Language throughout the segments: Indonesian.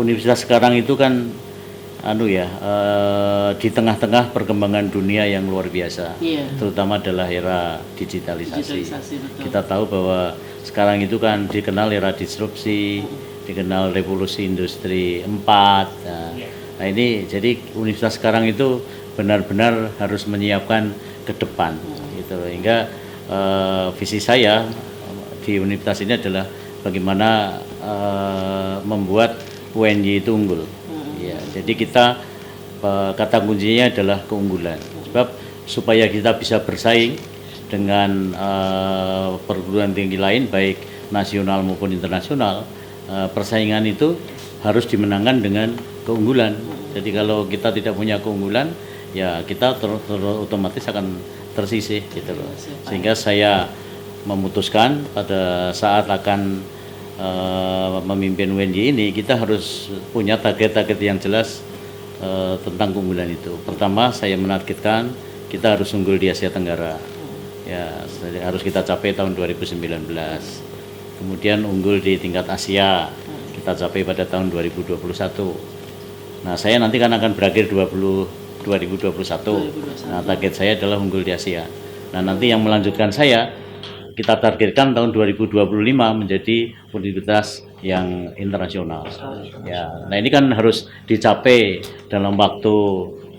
universitas sekarang itu kan di tengah-tengah perkembangan dunia yang luar biasa, terutama adalah era digitalisasi. Betul. Kita tahu bahwa sekarang itu kan dikenal era disrupsi, dikenal revolusi industri 4. Nah ini jadi universitas sekarang itu benar-benar harus menyiapkan ke depan, gitu. Hingga visi saya di universitas ini adalah bagaimana membuat UNY itu unggul. Ya, jadi kita kata kuncinya adalah keunggulan. Sebab supaya kita bisa bersaing dengan perguruan tinggi lain baik nasional maupun internasional, persaingan itu harus dimenangkan dengan keunggulan. Jadi kalau kita tidak punya keunggulan, ya kita otomatis akan tersisih gitu loh. Sehingga saya memutuskan pada saat akan memimpin UNY ini, kita harus punya target-target yang jelas tentang keunggulan itu. Pertama, saya menargetkan kita harus unggul di Asia Tenggara. Ya, harus kita capai tahun 2019. Kemudian unggul di tingkat Asia, kita capai pada tahun 2021. Nah, saya nanti kan akan berakhir 2021. Nah, target saya adalah unggul di Asia. Nah, nanti yang melanjutkan saya, kita targetkan tahun 2025 menjadi universitas yang internasional. Ya, nah ini kan harus dicapai dalam waktu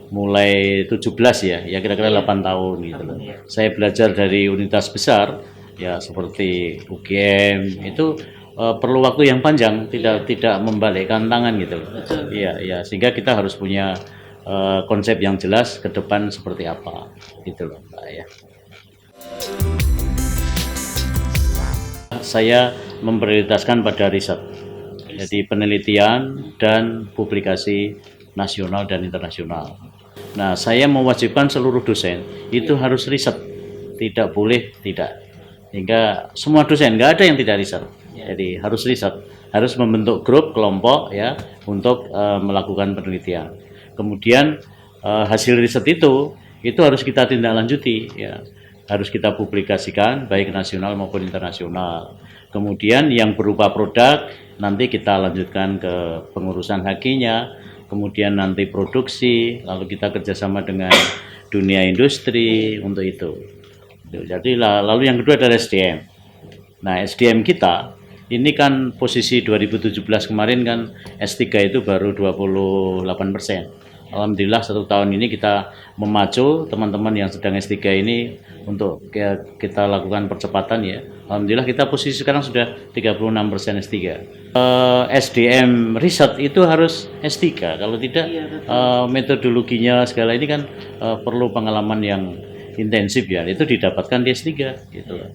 mulai 17 ya kira-kira 8 tahun gitu loh. Saya belajar dari universitas besar ya seperti UGM itu perlu waktu yang panjang, tidak membalikkan tangan gitu loh. Iya, sehingga kita harus punya konsep yang jelas ke depan seperti apa gitu loh, Pak ya. Saya memprioritaskan pada riset, jadi penelitian dan publikasi nasional dan internasional. Nah, saya mewajibkan seluruh dosen itu harus riset, tidak boleh tidak. Hingga semua dosen, nggak ada yang tidak riset. Jadi harus riset, harus membentuk grup kelompok ya untuk melakukan penelitian. Kemudian hasil riset itu harus kita tindak lanjuti ya. Harus kita publikasikan baik nasional maupun internasional. Kemudian yang berupa produk nanti kita lanjutkan ke pengurusan hakinya, kemudian nanti produksi, lalu kita kerjasama dengan dunia industri untuk itu. Jadi lalu yang kedua adalah SDM. Nah, SDM kita ini kan posisi 2017 kemarin kan S3 itu baru 28%. Alhamdulillah 1 tahun ini kita memacu teman-teman yang sedang S3 ini untuk kita lakukan percepatan ya. Alhamdulillah kita posisi sekarang sudah 36% S3. SDM riset itu harus S3, kalau tidak metodologinya segala ini kan perlu pengalaman yang intensif ya, itu didapatkan di S3 gitu.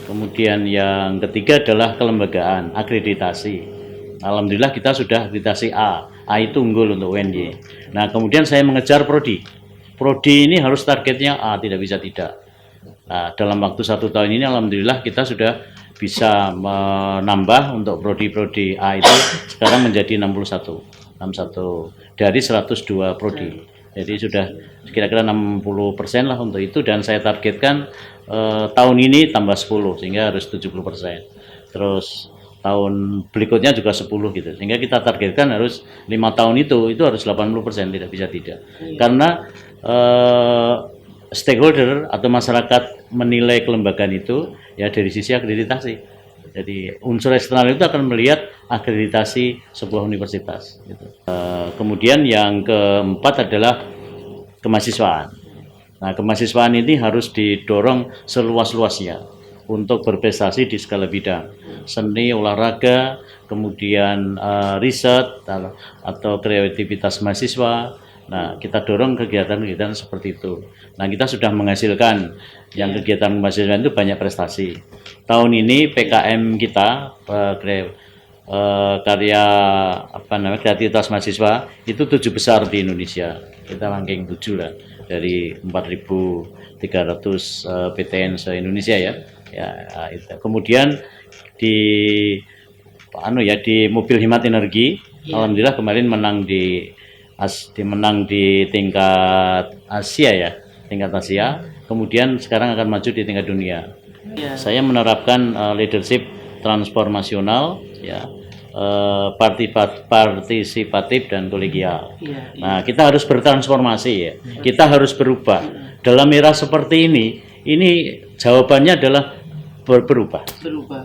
Kemudian yang ketiga adalah kelembagaan, akreditasi. Alhamdulillah kita sudah akreditasi A itu unggul untuk UNY. Nah kemudian saya mengejar prodi. Prodi ini harus targetnya A, tidak bisa tidak. Nah dalam waktu 1 tahun ini alhamdulillah kita sudah bisa menambah untuk prodi-prodi A itu sekarang menjadi 61 dari 102 prodi. Jadi sudah kira-kira 60% lah untuk itu, dan saya targetkan tahun ini tambah 10 sehingga harus 70%. Terus tahun berikutnya juga 10 gitu, sehingga kita targetkan harus 5 tahun itu harus 80%, tidak bisa tidak. Karena stakeholder atau masyarakat menilai kelembagaan itu ya dari sisi akreditasi. Jadi unsur eksternal itu akan melihat akreditasi sebuah universitas gitu. Kemudian yang keempat adalah kemahasiswaan. Nah, kemahasiswaan ini harus didorong seluas-luasnya untuk berprestasi di segala bidang, seni, olahraga, kemudian riset atau kreativitas mahasiswa. Nah, kita dorong kegiatan-kegiatan seperti itu. Nah, kita sudah menghasilkan yang kegiatan mahasiswa itu banyak prestasi. Tahun ini PKM kita karya kreativitas mahasiswa itu 7 besar di Indonesia. Kita ranking 7 lah dari 4.300 PTN se-Indonesia ya. Itu. Kemudian di mobil hemat energi, alhamdulillah kemarin menang di tingkat Asia ya, tingkat Asia. Kemudian sekarang akan maju di tingkat dunia. Saya menerapkan leadership transformasional ya, partisipatif dan kolegial. Iya. Nah, kita harus bertransformasi ya. Kita harus berubah. Dalam era seperti ini jawabannya adalah berubah.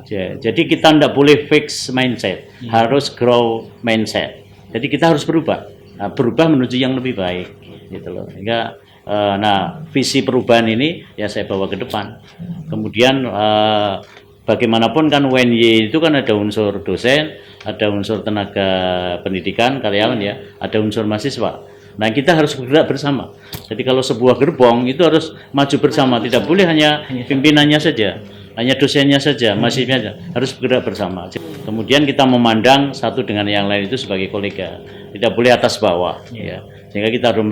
Ya, jadi kita tidak boleh fix mindset, harus grow mindset. Jadi kita harus berubah. Nah, berubah menuju yang lebih baik, gitu loh. Sehingga, nah, visi perubahan ini ya saya bawa ke depan. Kemudian bagaimanapun kan UNY itu kan ada unsur dosen, ada unsur tenaga pendidikan, karyawan ya, ada unsur mahasiswa. Nah, kita harus bergerak bersama. Jadi kalau sebuah gerbong itu harus maju bersama, tidak boleh hanya pimpinannya saja, hanya dosennya saja, mahasiswanya saja, harus bergerak bersama. Kemudian kita memandang satu dengan yang lain itu sebagai kolega, tidak boleh atas bawah, ya. Sehingga kita harus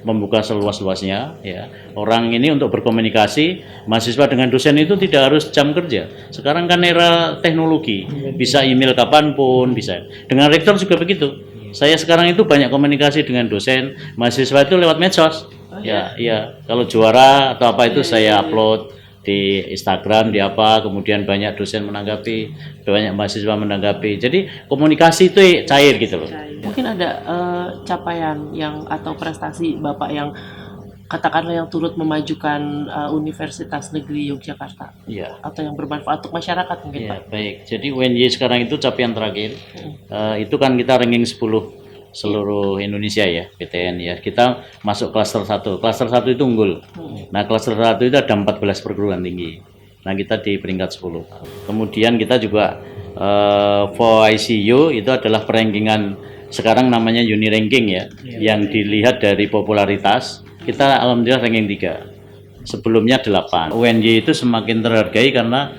membuka seluas-luasnya, ya. Orang ini untuk berkomunikasi, mahasiswa dengan dosen itu tidak harus jam kerja. Sekarang kan era teknologi, bisa email kapanpun, bisa. Dengan rektor juga begitu. Saya sekarang itu banyak komunikasi dengan dosen, mahasiswa itu lewat medsos. Ya, iya. Kalau juara atau apa itu saya upload di Instagram, di apa, kemudian banyak dosen menanggapi, banyak mahasiswa menanggapi. Jadi komunikasi itu cair gitu loh. Mungkin ada capaian yang atau prestasi Bapak yang katakanlah yang turut memajukan Universitas Negeri Yogyakarta, Iya. atau yang bermanfaat untuk masyarakat mungkin, Ya, Pak. baik. Jadi UNY sekarang itu capaian terakhir. Itu kan kita ranking 10 seluruh Indonesia ya, PTN ya. Kita masuk klaster 1. Klaster 1 itu unggul. Nah, klaster 1 itu ada 14 perguruan tinggi. Nah, kita di peringkat 10. Kemudian kita juga for ICU itu adalah perankingan, sekarang namanya uni ranking ya, yang dilihat dari popularitas. Kita alhamdulillah ranking 3. Sebelumnya 8. UNY itu semakin terhargai karena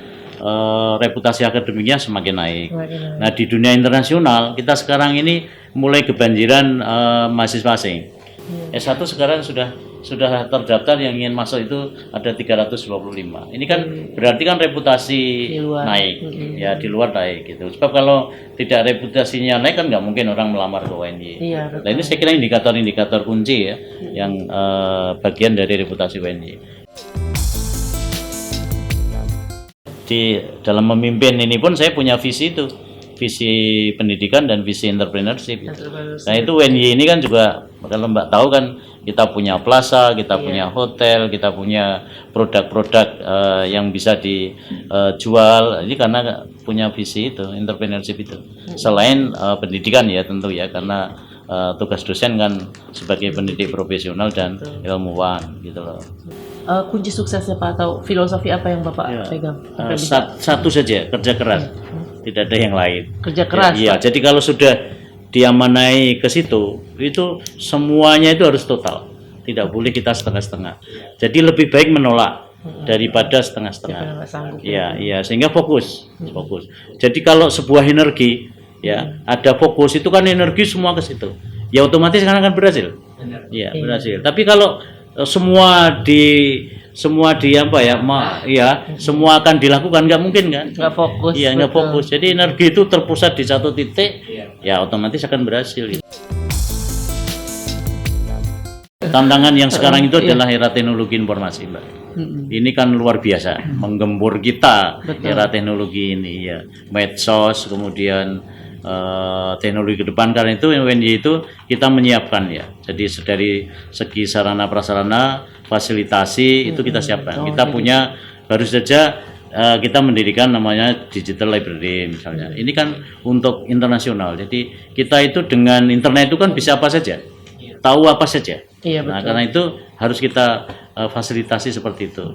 reputasi akademiknya semakin naik. Nah, di dunia internasional kita sekarang ini mulai kebanjiran mahasiswa asing. S1 sekarang sudah terdaftar yang ingin masuk itu ada 325. Ini kan berarti kan reputasi naik, ya di luar naik gitu. Sebab kalau tidak reputasinya naik kan nggak mungkin orang melamar ke UNY. Nah, ini saya kira indikator-indikator kunci ya, yang bagian dari reputasi UNY. Di dalam memimpin ini pun saya punya visi itu, visi pendidikan dan visi entrepreneurship. Nah, itu UNY ini kan juga, kalau Mbak tahu kan, kita punya plaza, kita punya hotel, kita punya produk-produk yang bisa dijual. Ini karena punya visi itu, entrepreneurship itu. Selain pendidikan ya tentu ya, karena tugas dosen kan sebagai pendidik profesional dan ilmuwan gitu loh. Kunci suksesnya Pak, atau filosofi apa yang Bapak pegang? Satu saja, kerja keras. Tidak ada yang lain. Kerja keras. Iya, jadi kalau sudah diamanai ke situ, itu semuanya itu harus total. Tidak boleh kita setengah-setengah. Jadi lebih baik menolak daripada setengah-setengah. Iya, sehingga fokus. Jadi kalau sebuah energi ya, ada fokus itu kan energi semua ke situ. Ya otomatis kan akan berhasil. Iya, berhasil. Tapi kalau semua di apa ya, semua akan dilakukan, nggak mungkin kan? Nggak fokus. Iya, nggak fokus. Jadi energi itu terpusat di satu titik, ya otomatis akan berhasil. Tantangan yang sekarang itu adalah era teknologi informasi, Mbak. Ini kan luar biasa, menggembur kita era teknologi ini ya, medsos, kemudian teknologi ke depan. Karena itu UNY itu kita menyiapkan ya. Jadi dari segi sarana prasarana, fasilitasi itu kita siapkan. Kita punya, baru saja kita mendirikan namanya Digital Library misalnya. Ini kan untuk internasional. Jadi kita itu dengan internet itu kan bisa apa saja, tahu apa saja. Nah, karena itu harus kita fasilitasi seperti itu.